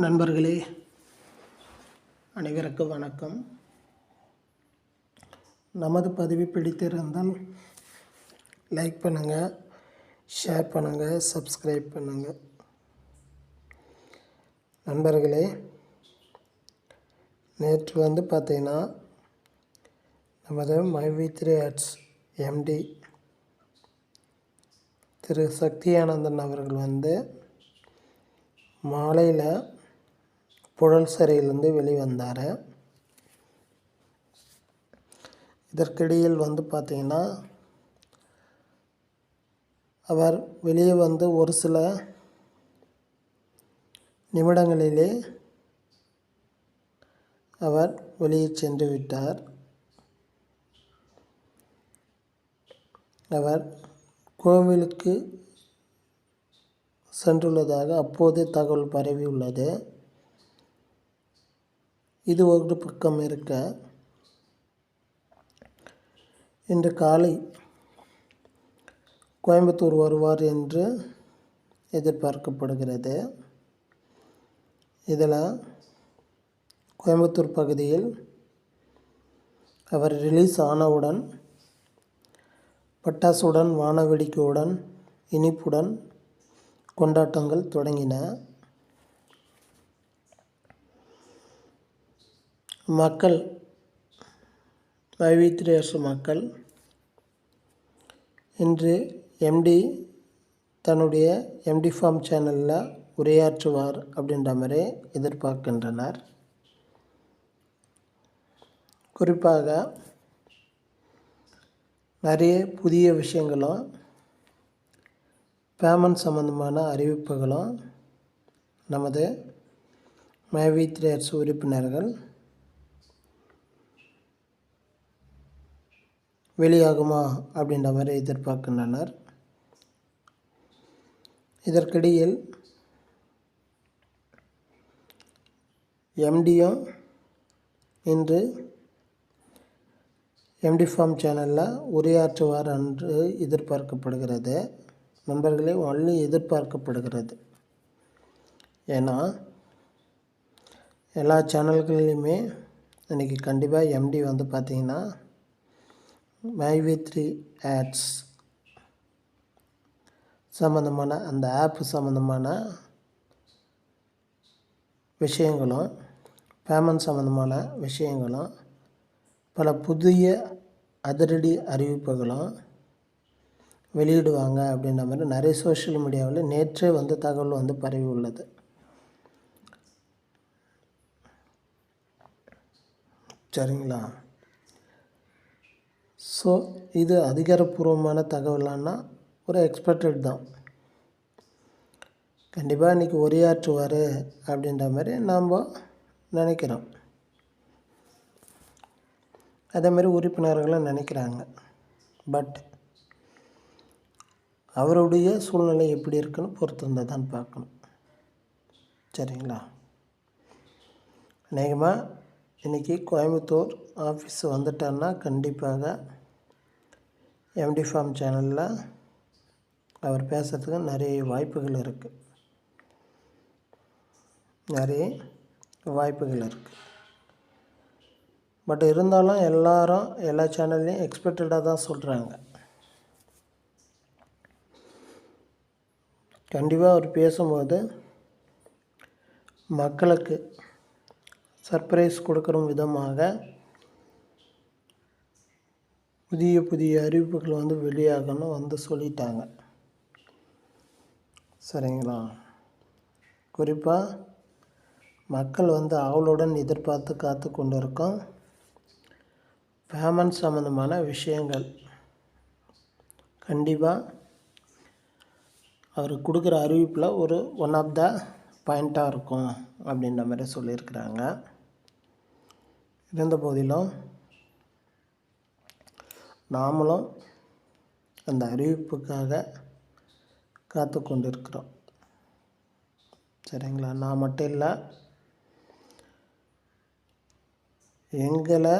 நண்பர்களே, அனைவருக்கும் வணக்கம். நமது பதிவு பிடித்திருந்தால் லைக் பண்ணுங்கள், ஷேர் பண்ணுங்கள், சப்ஸ்கிரைப் பண்ணுங்கள். நண்பர்களே, நேற்று பார்த்தீங்கன்னா நமது மைவி3 எம்டி திரு சக்தியானந்தன் அவர்கள் மாலையில் புழல் சிறையிலிருந்து வெளிவந்தார். இதற்கிடையில் பார்த்திங்கன்னா அவர் வெளியே ஒரு சில நிமிடங்களிலே அவர் வெளியே சென்று விட்டார். அவர் கோவிலுக்கு சென்றுள்ளதாக அப்போதே தகவல் பரவியுள்ளது. இது ஒரு பக்கம் இருக்க, இன்று காலை கோயம்புத்தூர் வருவார் என்று எதிர்பார்க்கப்படுகிறது. இதில் கோயம்புத்தூர் பகுதியில் அவர் ரிலீஸ் ஆனவுடன் பட்டாசுடன், வானவேடிக்கையுடன், இனிப்புடன் கொண்டாட்டங்கள் தொடங்கின. மக்கள், மைவி3 மக்கள் இன்று எம்டி தன்னுடைய எம்டி ஃபார்ம் சேனலில் உரையாற்றுவார் அப்படின்ற மாதிரி எதிர்பார்க்கின்றனர். குறிப்பாக நிறைய புதிய விஷயங்களும் பேமெண்ட் சம்பந்தமான அறிவிப்புகளும் நமது மைவி3 உறுப்பினர்கள் வெளியாகுமா அப்படின்ற மாதிரி எதிர்பார்க்கின்றனர். இதற்கிடையில் எம்டியும் இன்று எம்டி ஃபார்ம் சேனலில் உரையாற்றுவார் என்று எதிர்பார்க்கப்படுகிறது. நண்பர்களே, ஒன்லி எதிர்பார்க்கப்படுகிறது. ஏன்னா எல்லா சேனல்களிலுமே இன்றைக்கி கண்டிப்பாக எம்டி பார்த்திங்கன்னா மைவி3 சம்மந்தமான அந்த ஆப் சம்மந்தமான விஷயங்களும், பேமெண்ட் சம்மந்தமான விஷயங்களும், பல புதிய அதிரடி அறிவிப்புகளும் வெளியிடுவாங்க அப்படின்ற மாதிரி நிறைய சோஷியல் மீடியாவில் நேற்றே தகவல் பரவி உள்ளது. சரிங்களா? ஸோ இது அதிகாரப்பூர்வமான தகவலானா ஒரு எக்ஸ்பெக்டட் தான். கண்டிப்பாக இன்றைக்கி உரையாற்றுவார் அப்படின்ற மாதிரி நாம் நினைக்கிறோம். அதேமாதிரி உறுப்பினர்களும் நினைக்கிறாங்க. பட் அவருடைய சூழ்நிலை எப்படி இருக்குன்னு பொறுத்து தான் பார்க்கணும். சரிங்களா? அநேகமாக இன்றைக்கி கோயம்புத்தூர் ஆஃபீஸ் வந்துட்டான்னா கண்டிப்பாக எம்டி ஃபார்ம் சேனலில் அவர் பேசுகிறதுக்கு நிறைய வாய்ப்புகள் இருக்குது. பட் இருந்தாலும் எல்லாரும் எல்லா சேனல்லையும் எக்ஸ்பெக்டடாக தான் சொல்கிறாங்க. கண்டிப்பாக அவர் பேசும்போது மக்களுக்கு சர்ப்ரைஸ் கொடுக்குற விதமாக புதிய புதிய அறிவிப்புகள் வெளியாகணும் சொல்லிட்டாங்க. சரிங்களா? குறிப்பாக மக்கள் ஆவலுடன் எதிர்பார்த்து காத்து கொண்டு இருக்கோம். பேமெண்ட் சம்மந்தமான விஷயங்கள் கண்டிப்பாக அவர் கொடுக்குற அறிவிப்பில் ஒரு ஒன் ஆஃப் த பாயிண்ட்டாக இருக்கும் அப்படின்ற மாதிரி சொல்லியிருக்கிறாங்க. இருந்த போதிலும் நாமளும் அந்த அறிவிப்புக்காக காத்து கொண்டு இருக்கிறோம். சரிங்களா? நான் மட்டும் இல்லை, எங்களை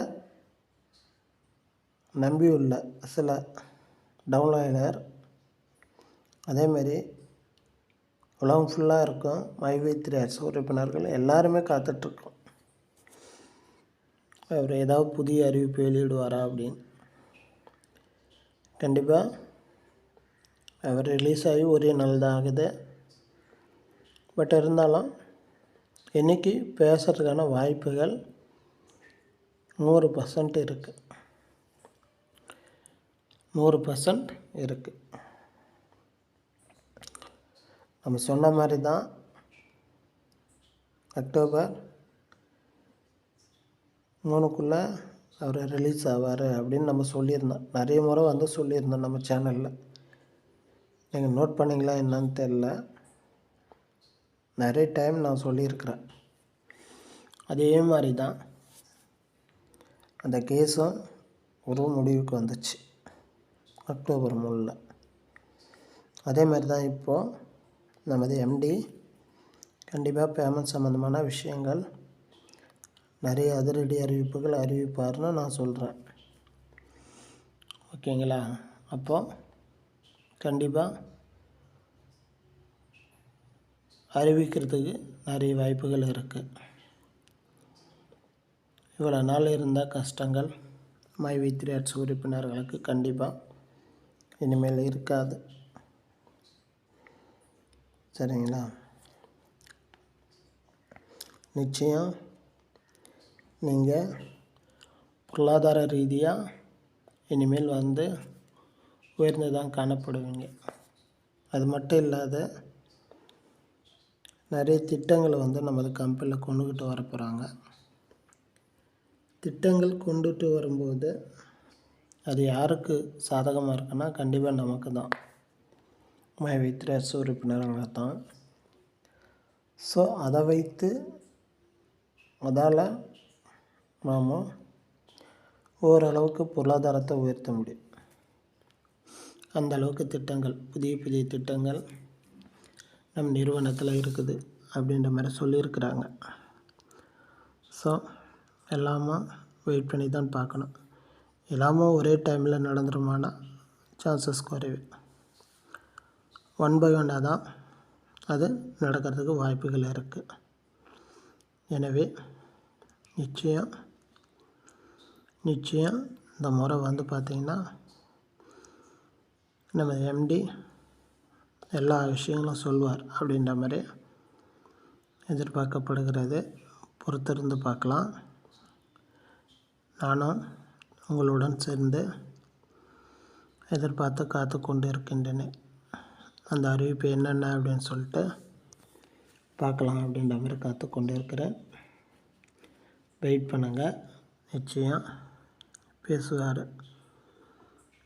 நம்பியுள்ள சில டவுன்லைனர், அதேமாரி உலகம் ஃபுல்லாக இருக்கும் மைவி3 அரசு உறுப்பினர்கள் எல்லாருமே காத்துட்ருக்கோம் அவர் ஏதாவது புதிய அறிவிப்பு வெளியிடுவாரா அப்படின்னு. கண்டிப்பாக அவர் ரிலீஸ் ஆகி ஒரே நாள் தான் ஆகுது. பட் இருந்தாலும் இன்றைக்கி பேசுகிறதுக்கான வாய்ப்புகள் 100% இருக்குது. 100% இருக்குது. நம்ம சொன்ன மாதிரி தான் அக்டோபர் 3க்குள்ளே அவர் ரிலீஸ் ஆவார் அப்படின்னு நம்ம சொல்லியிருந்தோம். நிறைய முறை வந்து சொல்லியிருந்தோம் நம்ம சேனலில். நீங்கள் நோட் பண்ணிங்களா என்னன்னு தெரில. நிறைய டைம் நான் சொல்லியிருக்கிறேன். அதே மாதிரி தான் அந்த கேஸும் ஒரு முடிவுக்கு வந்துச்சு அக்டோபர் 3. அதே மாதிரி தான் இப்போது நமது எம்டி கண்டிப்பாக பேமெண்ட் சம்மந்தமான விஷயங்கள் நிறைய அதிரடி அறிவிப்புகள் அறிவிப்பார்னு நான் சொல்கிறேன். ஓகேங்களா? அப்போது கண்டிப்பாக அறிவிக்கிறதுக்கு நிறைய வாய்ப்புகள் இருக்குது. இவ்வளோ நாள் இருந்த கஷ்டங்கள் மைவி3 அரசு உறுப்பினர்களுக்கு கண்டிப்பாக இனிமேல் இருக்காது. சரிங்களா? நிச்சயம் நீங்கள் பொருளாதார ரீதியாக இனிமேல் வந்து உயர்ந்து தான் காணப்படுவீங்க. அது மட்டும் இல்லாத நிறைய திட்டங்களை வந்து நமது கம்பெனியில் கொண்டுக்கிட்டு வர போகிறாங்க. திட்டங்கள் கொண்டுட்டு வரும்போது அது யாருக்கு சாதகமாக இருக்குன்னா கண்டிப்பாக நமக்கு தான், மைவி3 அரசு உறுப்பினர்கள் தான். ஸோ அதை வைத்து அதால் நாம் ஓரளவுக்கு பொருளாதாரத்தை உயர்த்த முடியும். அந்த அளவுக்கு திட்டங்கள், புதிய புதிய திட்டங்கள் நம் நிறுவனத்தில் இருக்குது அப்படின்ற மாதிரி சொல்லியிருக்கிறாங்க. ஸோ எல்லாமே வெயிட் பண்ணி தான் பார்க்கணும். எல்லாமே ஒரே டைமில் நடந்துருமான சான்சஸ் குறைவு. 1 by 1 தான் அது நடக்கிறதுக்கு வாய்ப்புகள் இருக்குது. எனவே நிச்சயம் இந்த முறை வந்து பார்த்திங்கன்னா நம்ம எம்டி எல்லா விஷயங்களும் சொல்வார் அப்படின்ற மாதிரி எதிர்பார்க்கப்படுகிறது. பொறுத்திருந்து பார்க்கலாம். நானும் உங்களுடன் சேர்ந்து எதிர்பார்த்து காத்து கொண்டு இருக்கின்றேன். அந்த அறிவிப்பு என்னென்ன அப்படின்னு சொல்லிட்டு பார்க்கலாம் அப்படின்ற மாதிரி காத்து கொண்டு இருக்கிறேன். வெயிட் பண்ணுங்கள், நிச்சயம் பேசுவார்.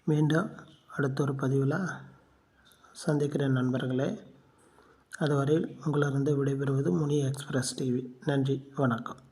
மீண்டும் அடுத்த ஒரு பதிவில் சந்திக்கிறேன் நண்பர்களே. அதுவரையில் உங்களிருந்து விடைபெறுவது முனி எக்ஸ்பிரஸ் டிவி. நன்றி, வணக்கம்.